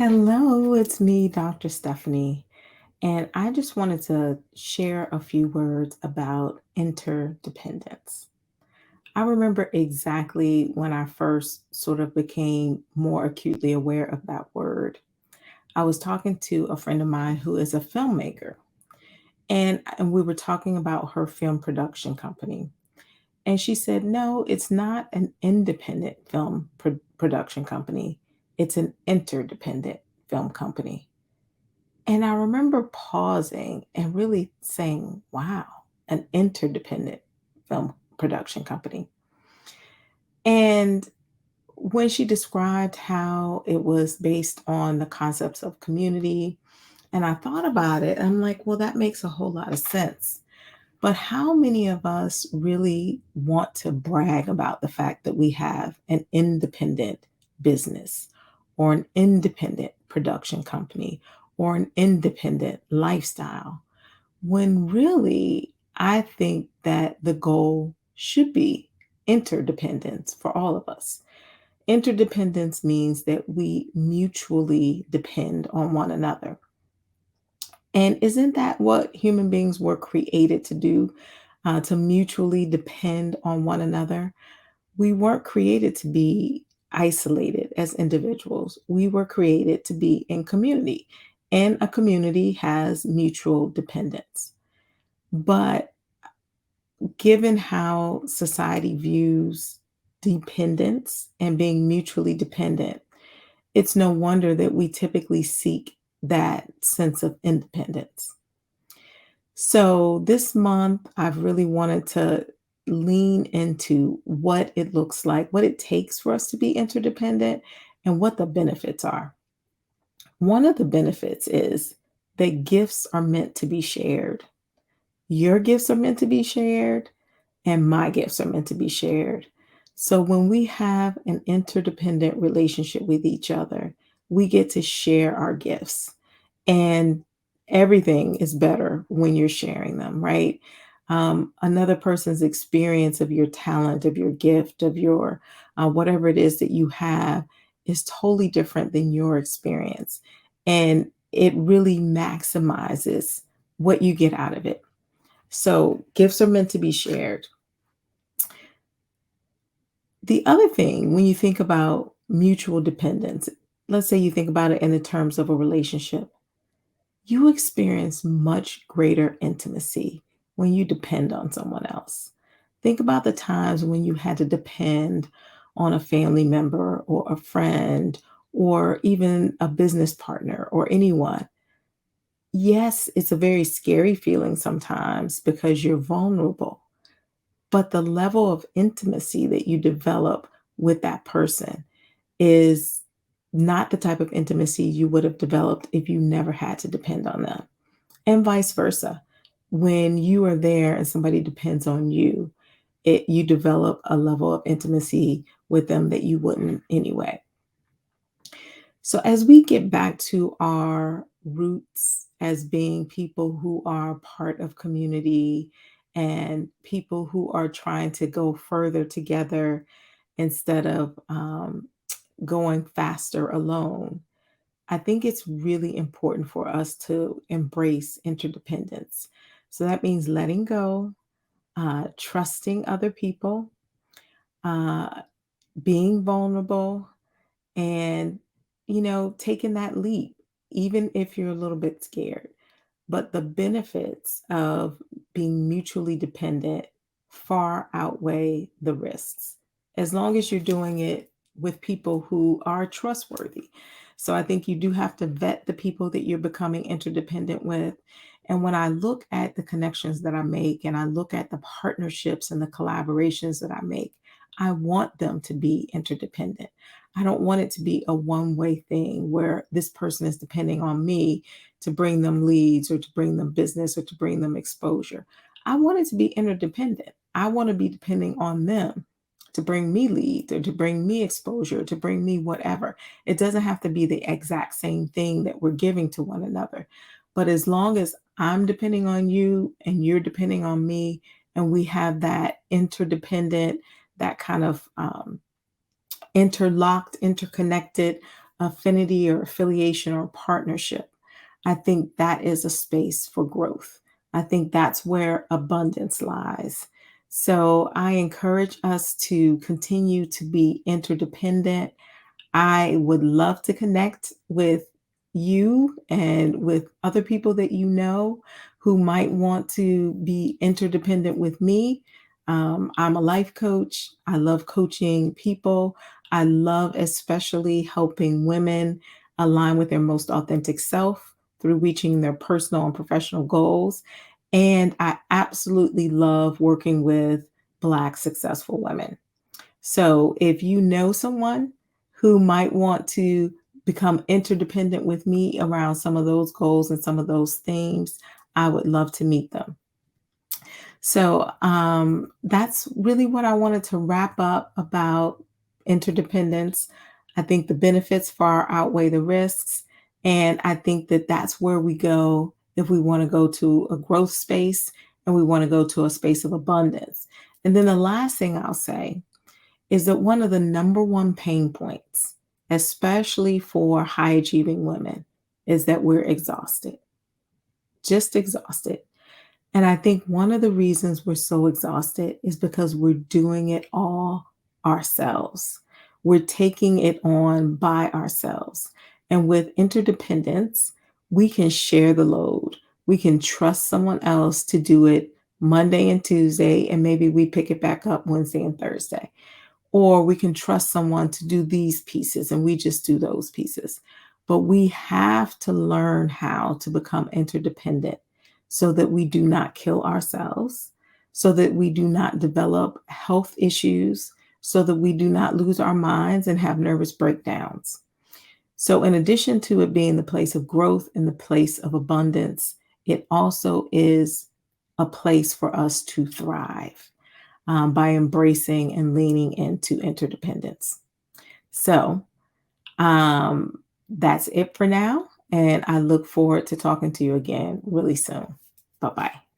Hello, it's me, Dr. Stephanie, and I just wanted to share a few words about interdependence. I remember exactly when I first sort of became more acutely aware of that word. I was talking to a friend of mine who is a filmmaker, and we were talking about her film production company. And she said, no, it's not an independent film production company, it's an interdependent film company. And I remember pausing and really saying, wow, an interdependent film production company. And when she described how it was based on the concepts of community, and I thought about it, I'm like, well, that makes a whole lot of sense. But how many of us really want to brag about the fact that we have an independent business or an independent production company or an independent lifestyle? When really, I think that the goal should be interdependence for all of us. Interdependence means that we mutually depend on one another. And isn't that what human beings were created to do? To mutually depend on one another. We weren't created to be isolated as individuals. We were created to be in community, and a community has mutual dependence. But given how society views dependence and being mutually dependent, it's no wonder that we typically seek that sense of independence. So this month, I've really wanted to lean into what it looks like, what it takes for us to be interdependent, and what the benefits are. One of the benefits is that gifts are meant to be shared. Your gifts are meant to be shared, and my gifts are meant to be shared. So when we have an interdependent relationship with each other, we get to share our gifts. And everything is better when you're sharing them, right? Another person's experience of your talent, of your gift, of your whatever it is that you have is totally different than your experience. And it really maximizes what you get out of it. So, gifts are meant to be shared. The other thing, when you think about mutual dependence, let's say you think about it in the terms of a relationship, you experience much greater intimacy when you depend on someone else. Think about the times when you had to depend on a family member or a friend or even a business partner or anyone. Yes, it's a very scary feeling sometimes because you're vulnerable, but the level of intimacy that you develop with that person is not the type of intimacy you would have developed if you never had to depend on them. And vice versa. When you are there and somebody depends on you, you develop a level of intimacy with them that you wouldn't anyway. So, as we get back to our roots as being people who are part of community and people who are trying to go further together instead of going faster alone, I think it's really important for us to embrace interdependence. So that means letting go, trusting other people, uh, being vulnerable, and taking that leap, even if you're a little bit scared. But the benefits of being mutually dependent far outweigh the risks, as long as you're doing it with people who are trustworthy. So I think you do have to vet the people that you're becoming interdependent with. And when I look at the connections that I make and I look at the partnerships and the collaborations that I make, I want them to be interdependent. I don't want it to be a one-way thing where this person is depending on me to bring them leads or to bring them business or to bring them exposure. I want it to be interdependent. I want to be depending on them to bring me leads or to bring me exposure, to bring me whatever. It doesn't have to be the exact same thing that we're giving to one another. But as long as I'm depending on you and you're depending on me, and we have that interdependent, that kind of interlocked, interconnected affinity or affiliation or partnership, I think that is a space for growth. I think that's where abundance lies. So I encourage us to continue to be interdependent. I would love to connect with you and with other people that you know who might want to be interdependent with me. I'm a life coach. I love coaching people. I love especially helping women align with their most authentic self through reaching their personal and professional goals. And I absolutely love working with Black successful women. So if you know someone who might want to become interdependent with me around some of those goals and some of those themes, I would love to meet them. So that's really what I wanted to wrap up about interdependence. I think the benefits far outweigh the risks. And I think that that's where we go if we want to go to a growth space and we want to go to a space of abundance. And then the last thing I'll say is that one of the number one pain points, especially for high achieving women, is that we're exhausted, just exhausted. And I think one of the reasons we're so exhausted is because we're doing it all ourselves. We're taking it on by ourselves. And with interdependence, we can share the load. We can trust someone else to do it Monday and Tuesday, and maybe we pick it back up Wednesday and Thursday. Or we can trust someone to do these pieces and we just do those pieces. But we have to learn how to become interdependent so that we do not kill ourselves, so that we do not develop health issues, so that we do not lose our minds and have nervous breakdowns. So, in addition to it being the place of growth and the place of abundance, it also is a place for us to thrive by embracing and leaning into interdependence. So that's it for now. And I look forward to talking to you again really soon. Bye bye.